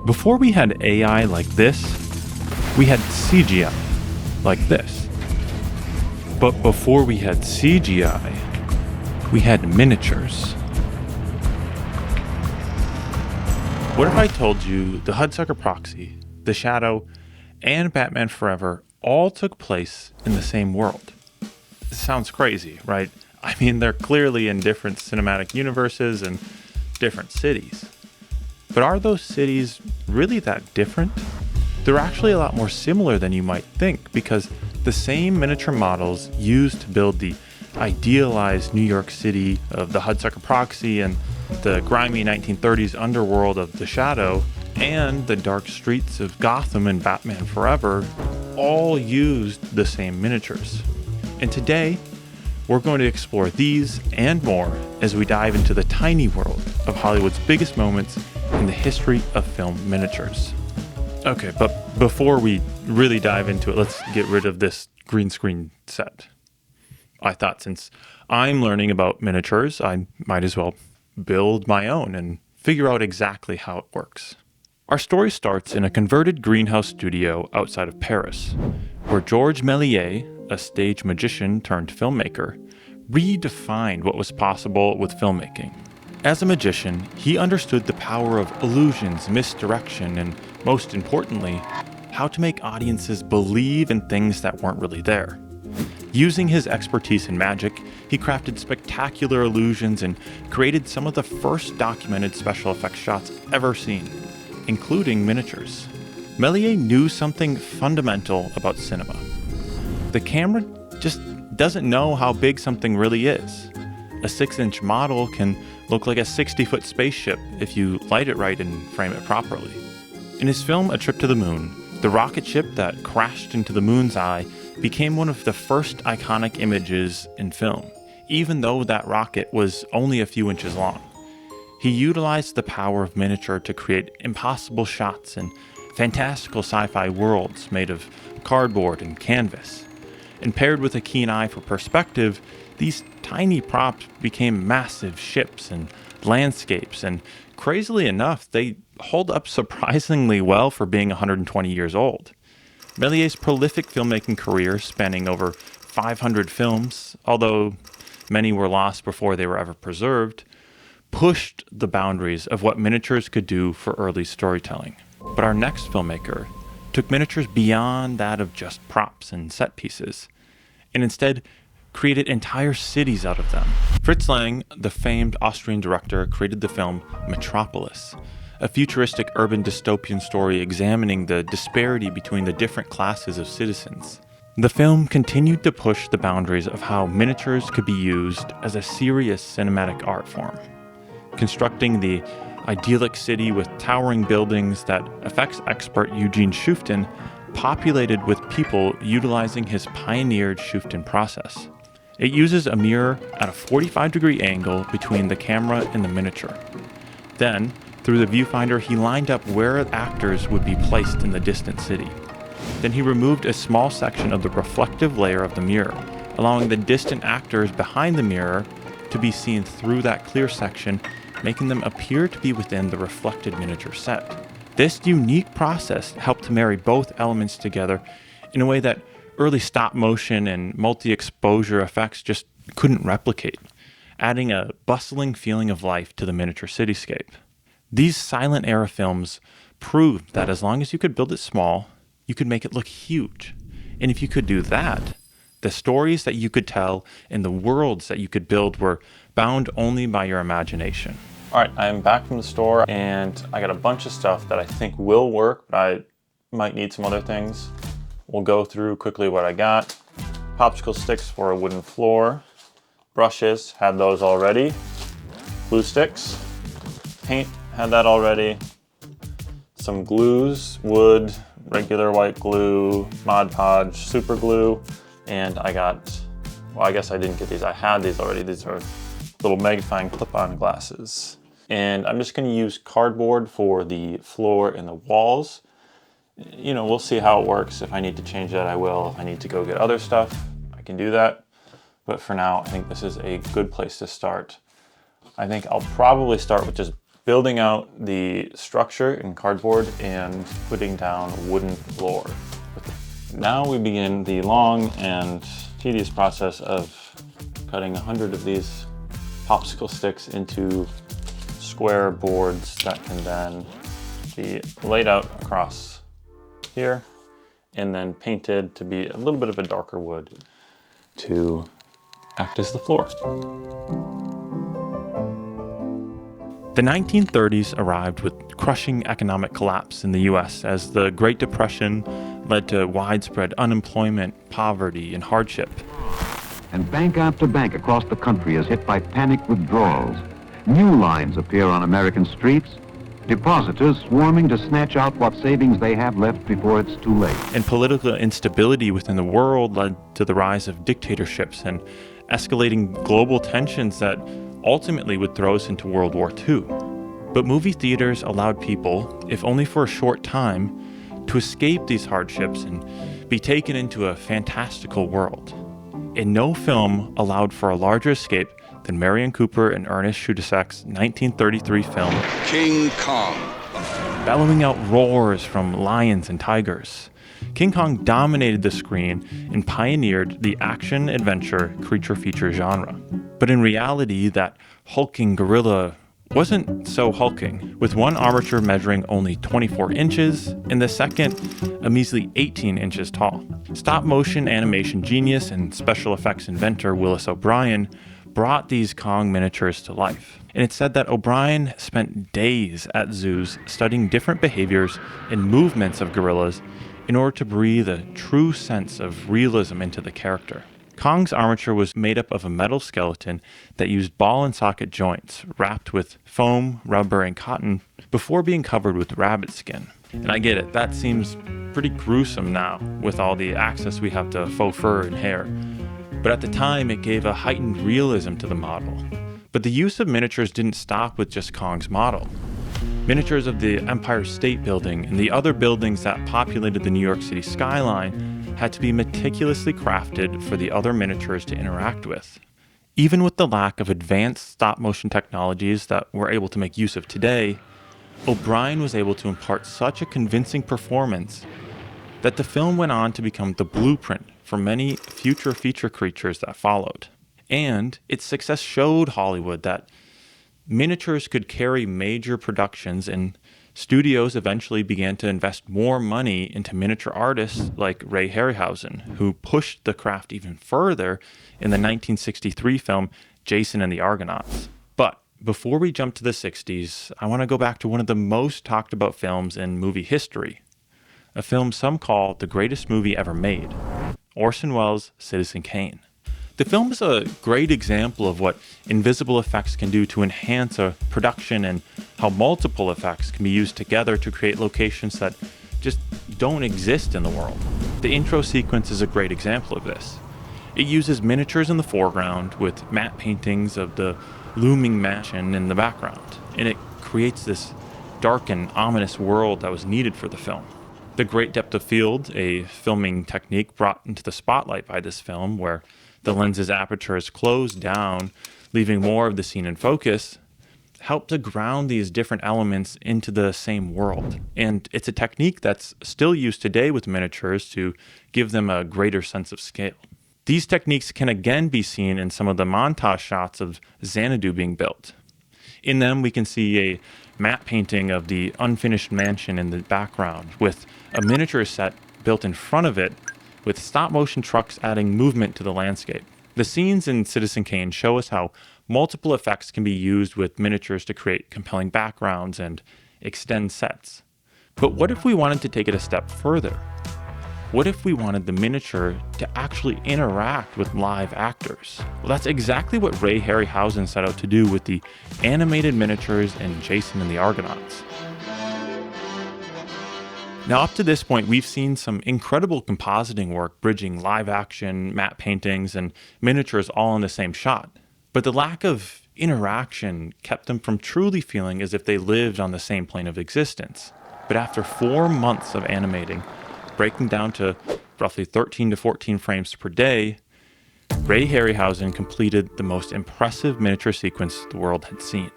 Before we had AI like this, we had CGI like this. But before we had CGI, we had miniatures. What if I told you the Hudsucker Proxy, The Shadow, and Batman Forever all took place in the same world? This sounds crazy, right? I mean, they're clearly in different cinematic universes and different cities. But are those cities really that different? They're actually a lot more similar than you might think, because the same miniature models used to build the idealized New York City of the Hudsucker Proxy and the grimy 1930s underworld of The Shadow and the dark streets of Gotham and Batman Forever all used the same miniatures. And today, we're going to explore these and more as we dive into the tiny world of Hollywood's biggest moments in the history of film miniatures. Okay, but before we really dive into it, let's get rid of this green screen set. I thought since I'm learning about miniatures, I might as well build my own and figure out exactly how it works. Our story starts in a converted greenhouse studio outside of Paris, where Georges Méliès, a stage magician turned filmmaker, redefined what was possible with filmmaking. As a magician, he understood the power of illusions, misdirection, and most importantly, how to make audiences believe in things that weren't really there. Using his expertise in magic, he crafted spectacular illusions and created some of the first documented special effects shots ever seen, including miniatures. Méliès knew something fundamental about cinema. The camera just doesn't know how big something really is. A 6-inch model can look like a 60-foot spaceship if you light it right and frame it properly. In his film A Trip to the Moon, the rocket ship that crashed into the moon's eye became one of the first iconic images in film, even though that rocket was only a few inches long. He utilized the power of miniature to create impossible shots and fantastical sci-fi worlds made of cardboard and canvas. And paired with a keen eye for perspective, these tiny props became massive ships and landscapes, and crazily enough, they hold up surprisingly well for being 120 years old. Méliès' prolific filmmaking career, spanning over 500 films, although many were lost before they were ever preserved, pushed the boundaries of what miniatures could do for early storytelling. But our next filmmaker took miniatures beyond that of just props and set pieces, and instead created entire cities out of them. Fritz Lang, the famed Austrian director, created the film Metropolis, a futuristic urban dystopian story examining the disparity between the different classes of citizens. The film continued to push the boundaries of how miniatures could be used as a serious cinematic art form, constructing the idyllic city with towering buildings that effects expert Eugene Schuften populated with people utilizing his pioneered Schuften process. It uses a mirror at a 45-degree angle between the camera and the miniature. Then, through the viewfinder, he lined up where actors would be placed in the distant city. Then he removed a small section of the reflective layer of the mirror, allowing the distant actors behind the mirror to be seen through that clear section, making them appear to be within the reflected miniature set. This unique process helped to marry both elements together in a way that early stop motion and multi-exposure effects just couldn't replicate, adding a bustling feeling of life to the miniature cityscape. These silent era films proved that as long as you could build it small, you could make it look huge. And if you could do that, the stories that you could tell and the worlds that you could build were bound only by your imagination. All right, I'm back from the store and I got a bunch of stuff that I think will work, but I might need some other things. We'll go through quickly what I got. Popsicle sticks for a wooden floor. Brushes, had those already. Glue sticks. Paint, had that already. Some glues, wood, regular white glue, Mod Podge, super glue. And I got, well, I guess I didn't get these. I had these already. These are little magnifying clip-on glasses. And I'm just gonna use cardboard for the floor and the walls. You know, we'll see how it works. If I need to change that, I will. If I need to go get other stuff, I can do that. But for now, I think this is a good place to start. I think I'll probably start with just building out the structure in cardboard and putting down wooden floor. Now we begin the long and tedious process of cutting 100 of these popsicle sticks into square boards that can then be laid out across here and then painted to be a little bit of a darker wood to act as the floor. The 1930s arrived with crushing economic collapse in the US as the Great Depression led to widespread unemployment, poverty, and hardship. And bank after bank across the country is hit by panic withdrawals. New lines appear on American streets, depositors swarming to snatch out what savings they have left before it's too late. And political instability within the world led to the rise of dictatorships and escalating global tensions that ultimately would throw us into World War II. But movie theaters allowed people, if only for a short time, to escape these hardships and be taken into a fantastical world. And no film allowed for a larger escape than Marion Cooper and Ernest Schoedsack's 1933 film, King Kong. Bellowing out roars from lions and tigers, King Kong dominated the screen and pioneered the action-adventure creature feature genre. But in reality, that hulking gorilla wasn't so hulking, with one armature measuring only 24 inches and the second a measly 18 inches tall. Stop-motion animation genius and special effects inventor Willis O'Brien brought these Kong miniatures to life. And it's said that O'Brien spent days at zoos studying different behaviors and movements of gorillas in order to breathe a true sense of realism into the character. Kong's armature was made up of a metal skeleton that used ball and socket joints wrapped with foam, rubber, and cotton before being covered with rabbit skin. And I get it, that seems pretty gruesome now with all the access we have to faux fur and hair. But at the time, it gave a heightened realism to the model. But the use of miniatures didn't stop with just Kong's model. Miniatures of the Empire State Building and the other buildings that populated the New York City skyline had to be meticulously crafted for the other miniatures to interact with. Even with the lack of advanced stop-motion technologies that we're able to make use of today, O'Brien was able to impart such a convincing performance that the film went on to become the blueprint for many future feature creatures that followed. And its success showed Hollywood that miniatures could carry major productions, and studios eventually began to invest more money into miniature artists like Ray Harryhausen, who pushed the craft even further in the 1963 film Jason and the Argonauts. But before we jump to the 60s, I want to go back to one of the most talked about films in movie history, a film some call the greatest movie ever made, Orson Welles' Citizen Kane. The film is a great example of what invisible effects can do to enhance a production and how multiple effects can be used together to create locations that just don't exist in the world. The intro sequence is a great example of this. It uses miniatures in the foreground with matte paintings of the looming mansion in the background, and it creates this dark and ominous world that was needed for the film. The great depth of field, a filming technique brought into the spotlight by this film, where the lens's aperture is closed down, leaving more of the scene in focus, help to ground these different elements into the same world. And it's a technique that's still used today with miniatures to give them a greater sense of scale. These techniques can again be seen in some of the montage shots of Xanadu being built. In them, we can see a matte painting of the unfinished mansion in the background, with a miniature set built in front of it, with stop-motion trucks adding movement to the landscape. The scenes in Citizen Kane show us how multiple effects can be used with miniatures to create compelling backgrounds and extend sets. But what if we wanted to take it a step further? What if we wanted the miniature to actually interact with live actors? Well, that's exactly what Ray Harryhausen set out to do with the animated miniatures in Jason and the Argonauts. Now, up to this point, we've seen some incredible compositing work bridging live action, matte paintings, and miniatures all in the same shot. But the lack of interaction kept them from truly feeling as if they lived on the same plane of existence. But after 4 months of animating, breaking down to roughly 13 to 14 frames per day, Ray Harryhausen completed the most impressive miniature sequence the world had seen.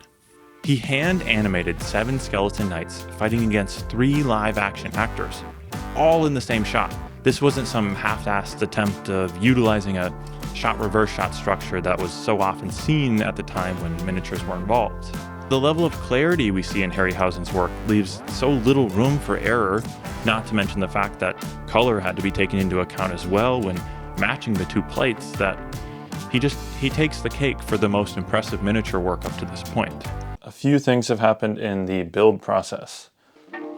He hand animated 7 skeleton knights fighting against 3 live action actors, all in the same shot. This wasn't some half-assed attempt of utilizing a shot reverse shot structure that was so often seen at the time when miniatures were involved. The level of clarity we see in Harryhausen's work leaves so little room for error, not to mention the fact that color had to be taken into account as well when matching the 2 plates, that he takes the cake for the most impressive miniature work up to this point. A few things have happened in the build process.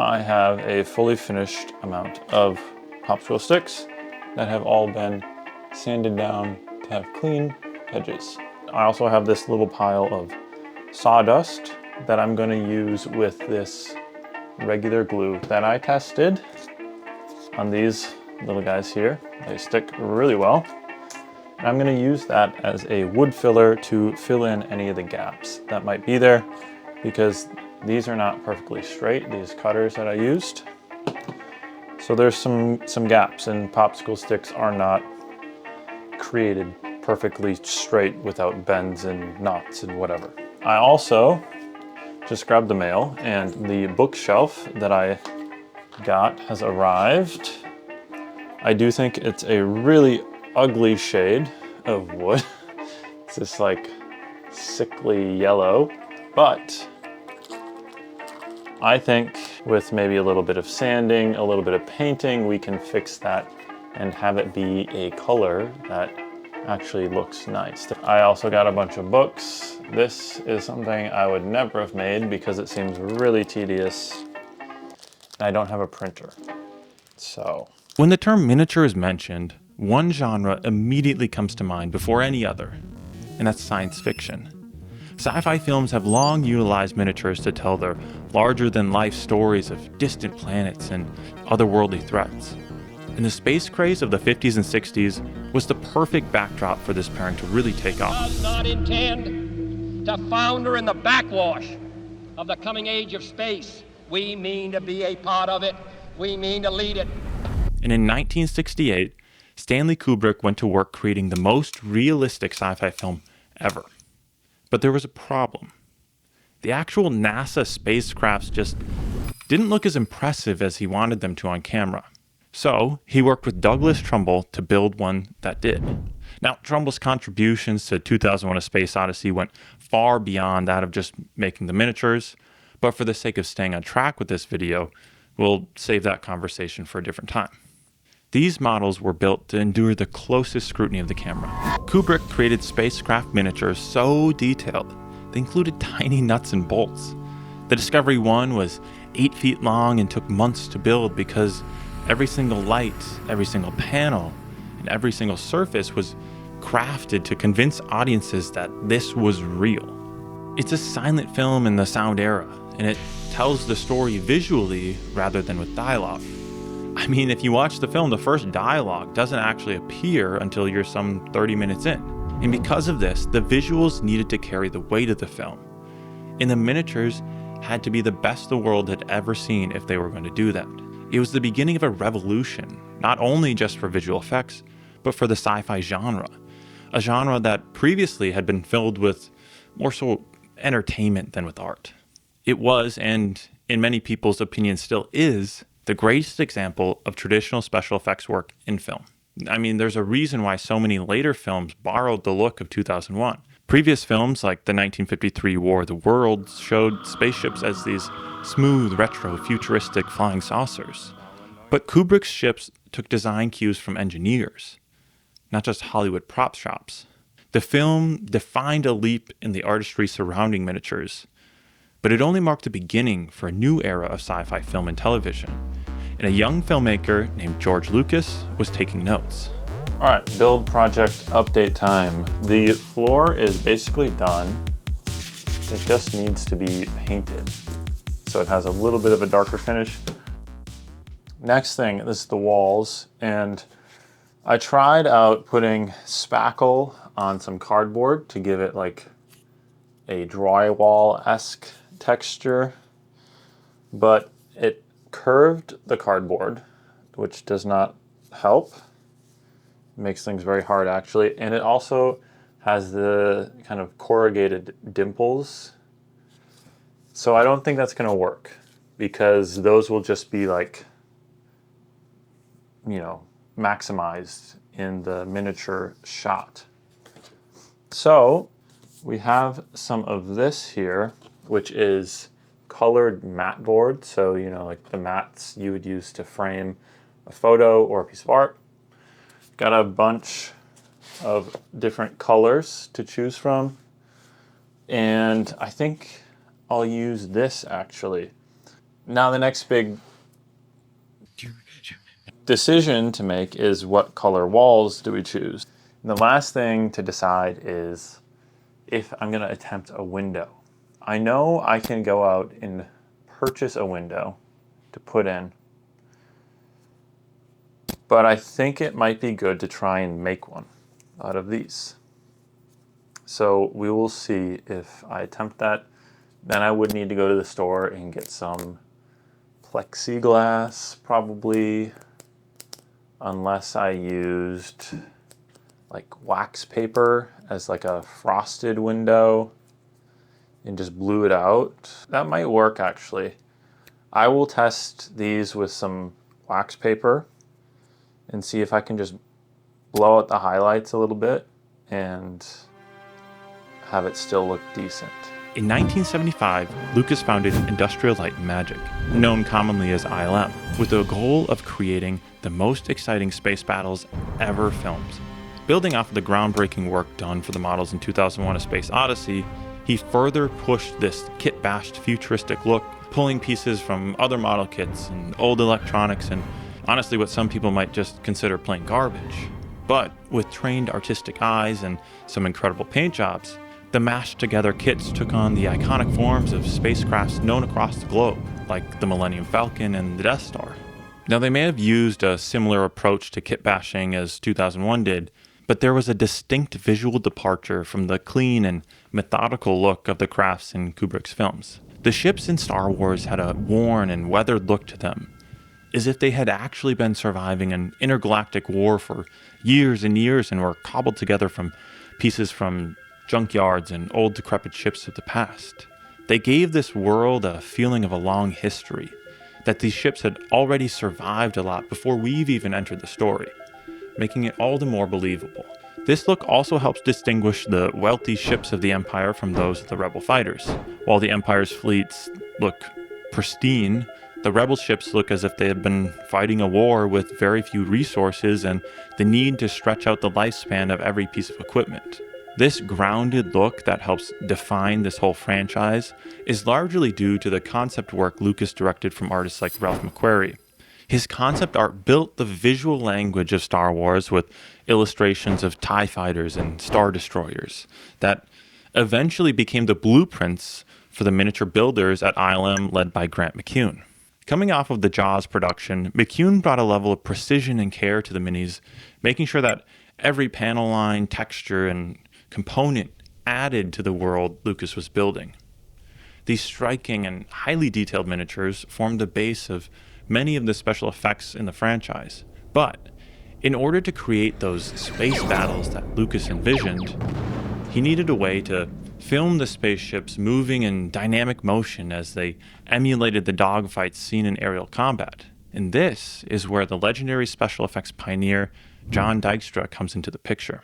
I have a fully finished amount of popsicle sticks that have all been sanded down to have clean edges. I also have this little pile of sawdust that I'm going to use with this regular glue that I tested on these little guys here. They stick really well. And I'm going to use that as a wood filler to fill in any of the gaps that might be there, because these are not perfectly straight, these cutters that I used. So there's some gaps, and popsicle sticks are not created perfectly straight without bends and knots and whatever. I also just grabbed the mail, and the bookshelf that I got has arrived. I do think it's a really ugly shade of wood. It's this like sickly yellow, but I think with maybe a little bit of sanding, a little bit of painting, we can fix that and have it be a color that actually looks nice. I also got a bunch of books. This is something I would never have made because it seems really tedious. I don't have a printer, so. When the term miniature is mentioned, one genre immediately comes to mind before any other, and that's science fiction. Sci-fi films have long utilized miniatures to tell their larger-than-life stories of distant planets and otherworldly threats. And the space craze of the 50s and 60s was the perfect backdrop for this pairing to really take off. Does not intend to founder in the backwash of the coming age of space. We mean to be a part of it. We mean to lead it. And in 1968, Stanley Kubrick went to work creating the most realistic sci-fi film ever. But there was a problem. The actual NASA spacecrafts just didn't look as impressive as he wanted them to on camera. So he worked with Douglas Trumbull to build one that did. Now, Trumbull's contributions to 2001: A Space Odyssey went far beyond that of just making the miniatures, but for the sake of staying on track with this video, we'll save that conversation for a different time. These models were built to endure the closest scrutiny of the camera. Kubrick created spacecraft miniatures so detailed, they included tiny nuts and bolts. The Discovery 1 was 8 feet long and took months to build because every single light, every single panel, and every single surface was crafted to convince audiences that this was real. It's a silent film in the sound era, and it tells the story visually rather than with dialogue. I mean, if you watch the film, the first dialogue doesn't actually appear until you're some 30 minutes in. And because of this, the visuals needed to carry the weight of the film. And the miniatures had to be the best the world had ever seen if they were going to do that. It was the beginning of a revolution, not only just for visual effects, but for the sci-fi genre. A genre that previously had been filled with more so entertainment than with art. It was, and in many people's opinions still is, the greatest example of traditional special effects work in film. I mean, there's a reason why so many later films borrowed the look of 2001. Previous films like the 1953 War of the Worlds showed spaceships as these smooth, retro, futuristic flying saucers. But Kubrick's ships took design cues from engineers, not just Hollywood prop shops. The film defined a leap in the artistry surrounding miniatures, but it only marked the beginning for a new era of sci-fi film and television. And a young filmmaker named George Lucas was taking notes. All right, build project update time. The floor is basically done. It just needs to be painted. So it has a little bit of a darker finish. Next thing, this is the walls. And I tried out putting spackle on some cardboard to give it like a drywall-esque texture, but it curved the cardboard, which does not help. It makes things very hard actually, and it also has the kind of corrugated dimples So I don't think that's going to work because those will just be like, maximized in the miniature shot. So we have some of this here, which is colored matte board. So, like the mats you would use to frame a photo or a piece of art. Got a bunch of different colors to choose from. And I think I'll use this actually. Now the next big decision to make is what color walls do we choose? And the last thing to decide is if I'm gonna attempt a window. I know I can go out and purchase a window to put in, but I think it might be good to try and make one out of these. So we will see if I attempt that. Then I would need to go to the store and get some plexiglass, probably, unless I used like wax paper as like a frosted window and just blew it out. That might work actually. I will test these with some wax paper and see if I can just blow out the highlights a little bit and have it still look decent. In 1975, Lucas founded Industrial Light and Magic, known commonly as ILM, with the goal of creating the most exciting space battles ever filmed. Building off of the groundbreaking work done for the models in 2001: A Space Odyssey, he further pushed this kit-bashed futuristic look, pulling pieces from other model kits and old electronics and honestly what some people might just consider plain garbage. But with trained artistic eyes and some incredible paint jobs, the mashed together kits took on the iconic forms of spacecrafts known across the globe, like the Millennium Falcon and the Death Star. Now they may have used a similar approach to kit bashing as 2001 did, but there was a distinct visual departure from the clean and methodical look of the crafts in Kubrick's films. The ships in Star Wars had a worn and weathered look to them, as if they had actually been surviving an intergalactic war for years and years and were cobbled together from pieces from junkyards and old decrepit ships of the past. They gave this world a feeling of a long history, that these ships had already survived a lot before we've even entered the story, making it all the more believable. This look also helps distinguish the wealthy ships of the Empire from those of the Rebel fighters. While the Empire's fleets look pristine, the Rebel ships look as if they had been fighting a war with very few resources and the need to stretch out the lifespan of every piece of equipment. This grounded look that helps define this whole franchise is largely due to the concept work Lucas directed from artists like Ralph McQuarrie. His concept art built the visual language of Star Wars with illustrations of TIE fighters and Star Destroyers that eventually became the blueprints for the miniature builders at ILM led by Grant McCune. Coming off of the Jaws production, McCune brought a level of precision and care to the minis, making sure that every panel line, texture, and component added to the world Lucas was building. These striking and highly detailed miniatures formed the base of many of the special effects in the franchise. But in order to create those space battles that Lucas envisioned, he needed a way to film the spaceships moving in dynamic motion as they emulated the dogfights seen in aerial combat. And this is where the legendary special effects pioneer John Dykstra comes into the picture.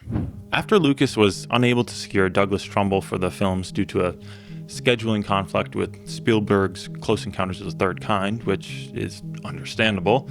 After Lucas was unable to secure Douglas Trumbull for the films due to a scheduling conflict with Spielberg's Close Encounters of the Third Kind, which is understandable,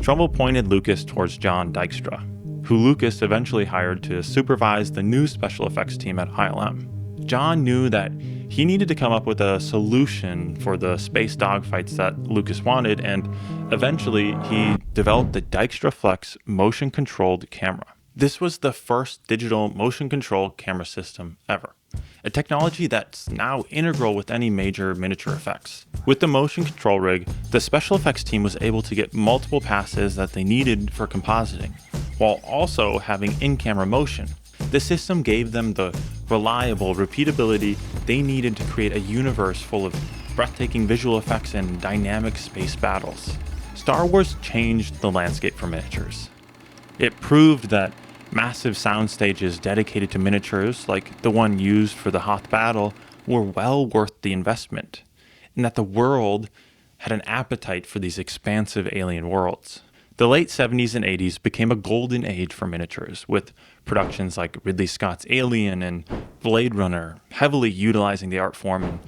Trumbull pointed Lucas towards John Dykstra, who Lucas eventually hired to supervise the new special effects team at ILM. John knew that he needed to come up with a solution for the space dogfights that Lucas wanted, and eventually he developed the Dykstra Flex motion-controlled camera. This was the first digital motion-controlled camera system ever, a technology that's now integral with any major miniature effects. With the motion control rig, the special effects team was able to get multiple passes that they needed for compositing, while also having in-camera motion. The system gave them the reliable repeatability they needed to create a universe full of breathtaking visual effects and dynamic space battles. Star Wars changed the landscape for miniatures. It proved that Massive sound stages dedicated to miniatures, like the one used for the Hoth battle, were well worth the investment, and that the world had an appetite for these expansive alien worlds. The late 70s and 80s became a golden age for miniatures, with productions like Ridley Scott's Alien and Blade Runner heavily utilizing the art form and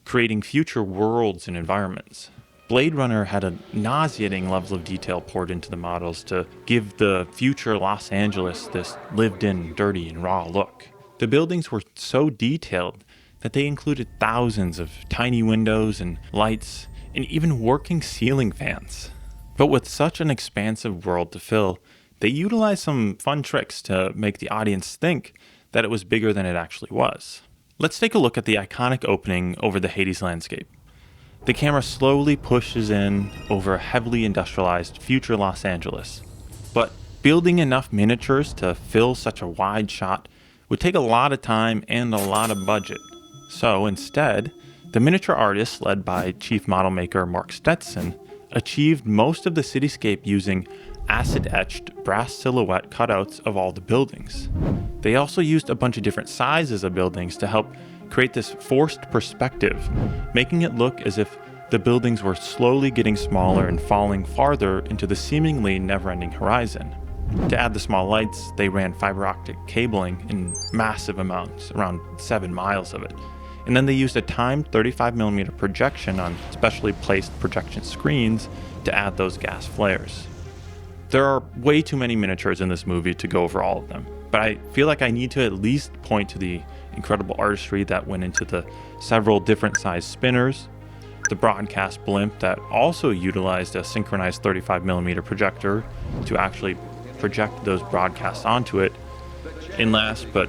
creating future worlds and environments. Blade Runner had a nauseating level of detail poured into the models to give the future Los Angeles this lived-in, dirty, and raw look. The buildings were so detailed that they included thousands of tiny windows and lights and even working ceiling fans. But with such an expansive world to fill, they utilized some fun tricks to make the audience think that it was bigger than it actually was. Let's take a look at the iconic opening over the Hades landscape. The camera slowly pushes in over a heavily industrialized future Los Angeles. But building enough miniatures to fill such a wide shot would take a lot of time and a lot of budget. So instead, the miniature artists, led by chief model maker Mark Stetson, achieved most of the cityscape using acid-etched brass silhouette cutouts of all the buildings. They also used a bunch of different sizes of buildings to help create this forced perspective, making it look as if the buildings were slowly getting smaller and falling farther into the seemingly never-ending horizon. To add the small lights, they ran fiber optic cabling in massive amounts, around 7 miles of it. And then they used a timed 35mm projection on specially placed projection screens to add those gas flares. There are way too many miniatures in this movie to go over all of them, but I feel like I need to at least point to the incredible artistry that went into the several different size spinners, the broadcast blimp that also utilized a synchronized 35mm projector to actually project those broadcasts onto it, and last but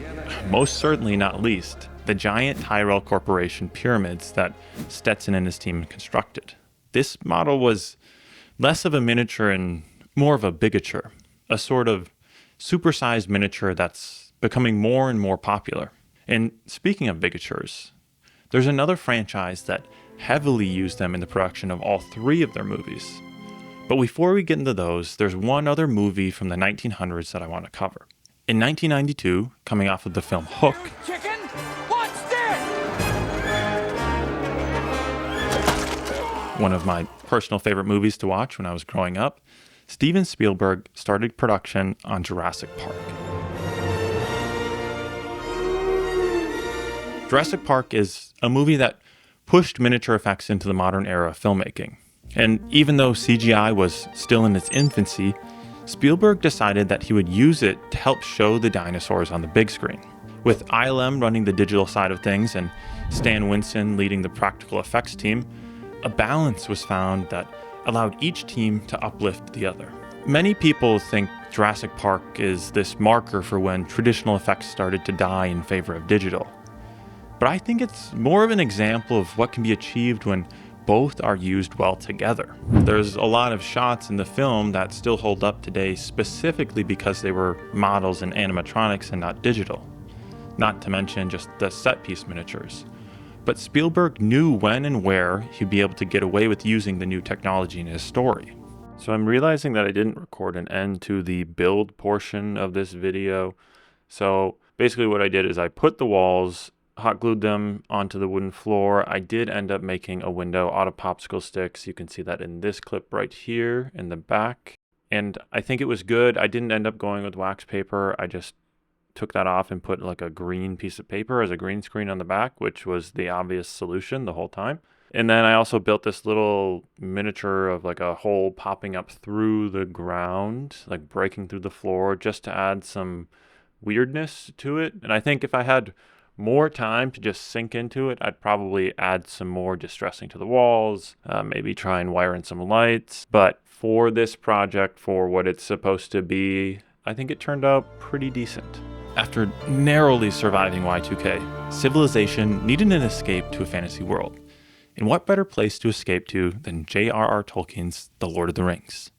most certainly not least, the giant Tyrell Corporation pyramids that Stetson and his team constructed. This model was less of a miniature and more of a bigature, a sort of supersized miniature that's becoming more and more popular. And speaking of bigatures, there's another franchise that heavily used them in the production of all 3 of their movies. But before we get into those, there's one other movie from the 1900s that I want to cover. In 1992, coming off of the film Hook, Chicken? What's this? one of my personal favorite movies to watch when I was growing up, Steven Spielberg started production on Jurassic Park. Jurassic Park is a movie that pushed miniature effects into the modern era of filmmaking. And even though CGI was still in its infancy, Spielberg decided that he would use it to help show the dinosaurs on the big screen. With ILM running the digital side of things and Stan Winston leading the practical effects team, a balance was found that allowed each team to uplift the other. Many people think Jurassic Park is this marker for when traditional effects started to die in favor of digital. But I think it's more of an example of what can be achieved when both are used well together. There's a lot of shots in the film that still hold up today specifically because they were models and animatronics and not digital. Not to mention just the set piece miniatures. But Spielberg knew when and where he'd be able to get away with using the new technology in his story. So I'm realizing that I didn't record an end to the build portion of this video. So basically what I did is I put the walls, hot glued them onto the wooden floor. I did end up making a window out of popsicle sticks. You can see that in this clip right here in the back. And I think it was good. I didn't end up going with wax paper. I just took that off and put like a green piece of paper as a green screen on the back, which was the obvious solution the whole time. And then I also built this little miniature of like a hole popping up through the ground, like breaking through the floor, just to add some weirdness to it. And I think if I had more time to just sink into it, I'd probably add some more distressing to the walls, maybe try and wire in some lights. But for this project, for what it's supposed to be, I think it turned out pretty decent. After narrowly surviving Y2K, civilization needed an escape to a fantasy world. And what better place to escape to than J.R.R. Tolkien's The Lord of the Rings?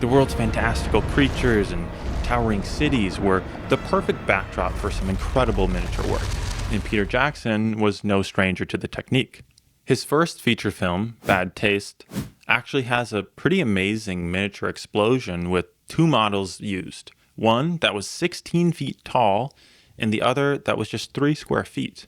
The world's fantastical creatures and towering cities were the perfect backdrop for some incredible miniature work, and Peter Jackson was no stranger to the technique. His first feature film, Bad Taste, actually has a pretty amazing miniature explosion with 2 models used, one that was 16 feet tall and the other that was just 3 square feet.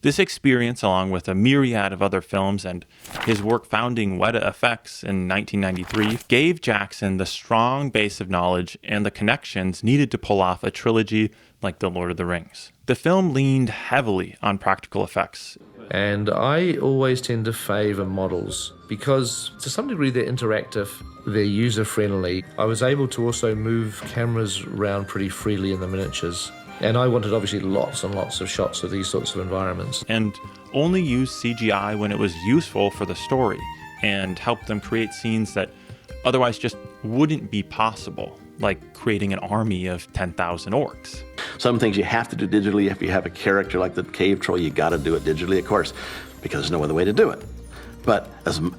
This experience, along with a myriad of other films and his work founding Weta Effects in 1993, gave Jackson the strong base of knowledge and the connections needed to pull off a trilogy like The Lord of the Rings. The film leaned heavily on practical effects. And I always tend to favor models because to some degree they're interactive, they're user-friendly. I was able to also move cameras around pretty freely in the miniatures. And I wanted obviously lots and lots of shots of these sorts of environments. And only used CGI when it was useful for the story and helped them create scenes that otherwise just wouldn't be possible, like creating an army of 10,000 orcs. Some things you have to do digitally. If you have a character like the cave troll, you got to do it digitally, of course, because there's no other way to do it. But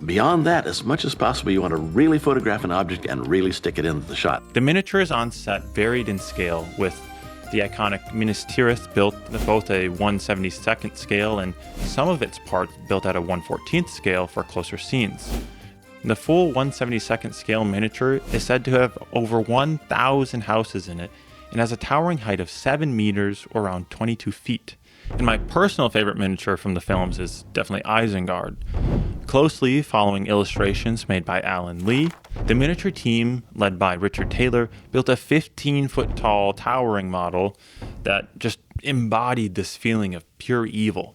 beyond that, as much as possible, you want to really photograph an object and really stick it into the shot. The miniatures on set varied in scale, with the iconic Minas Tirith built at both a 1/72nd scale and some of its parts built at a 1/14th scale for closer scenes. The full 1/72nd scale miniature is said to have over 1,000 houses in it and has a towering height of 7 meters or around 22 feet. And my personal favorite miniature from the films is definitely Isengard. Closely following illustrations made by Alan Lee, the miniature team, led by Richard Taylor, built a 15-foot tall towering model that just embodied this feeling of pure evil.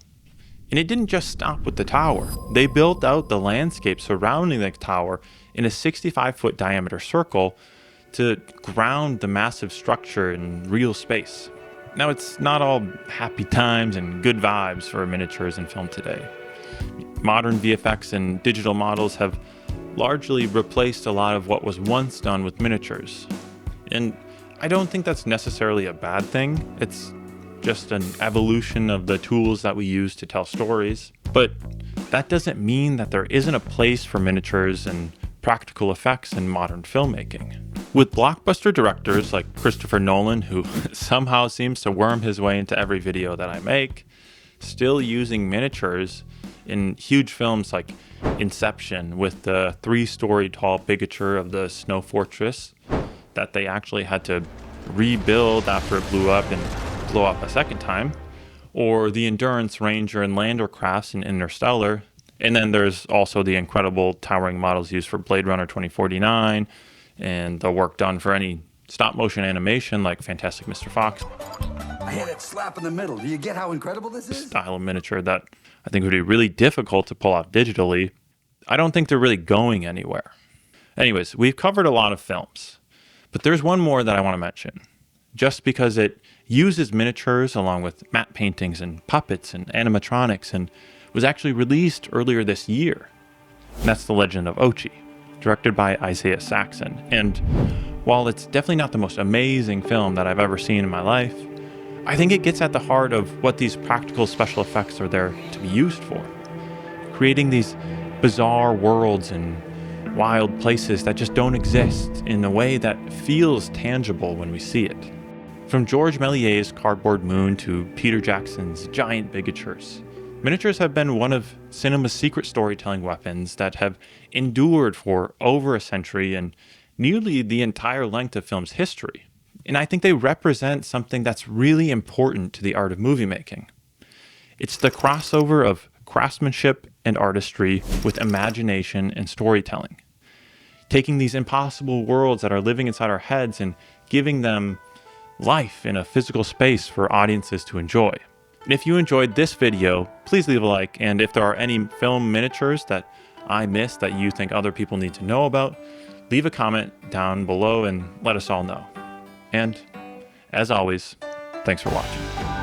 And it didn't just stop with the tower. They built out the landscape surrounding the tower in a 65-foot diameter circle to ground the massive structure in real space. Now, it's not all happy times and good vibes for miniatures in film today. Modern VFX and digital models have largely replaced a lot of what was once done with miniatures. And I don't think that's necessarily a bad thing. It's just an evolution of the tools that we use to tell stories. But that doesn't mean that there isn't a place for miniatures and practical effects in modern filmmaking. With blockbuster directors like Christopher Nolan, who somehow seems to worm his way into every video that I make, still using miniatures in huge films like Inception with the 3-story tall bigature of the Snow Fortress that they actually had to rebuild after it blew up and blow up a second time, or the Endurance Ranger and Lander crafts in Interstellar. And then there's also the incredible towering models used for Blade Runner 2049 and the work done for any stop-motion animation like Fantastic Mr. Fox. I hit it slap in the middle. Do you get how incredible this is? Style of miniature that I think would be really difficult to pull off digitally. I don't think they're really going anywhere. Anyways, we've covered a lot of films, but there's one more that I want to mention, just because it uses miniatures along with matte paintings and puppets and animatronics and was actually released earlier this year. And that's The Legend of Ochi, directed by Isaiah Saxon. And while it's definitely not the most amazing film that I've ever seen in my life, I think it gets at the heart of what these practical special effects are there to be used for. Creating these bizarre worlds and wild places that just don't exist in a way that feels tangible when we see it. From George Méliès's Cardboard Moon to Peter Jackson's giant bigatures, miniatures have been one of cinema's secret storytelling weapons that have endured for over a century and nearly the entire length of film's history. And I think they represent something that's really important to the art of movie making. It's the crossover of craftsmanship and artistry with imagination and storytelling. Taking these impossible worlds that are living inside our heads and giving them life in a physical space for audiences to enjoy. And if you enjoyed this video, please leave a like, and if there are any film miniatures that I missed that you think other people need to know about, leave a comment down below and let us all know. And as always, thanks for watching.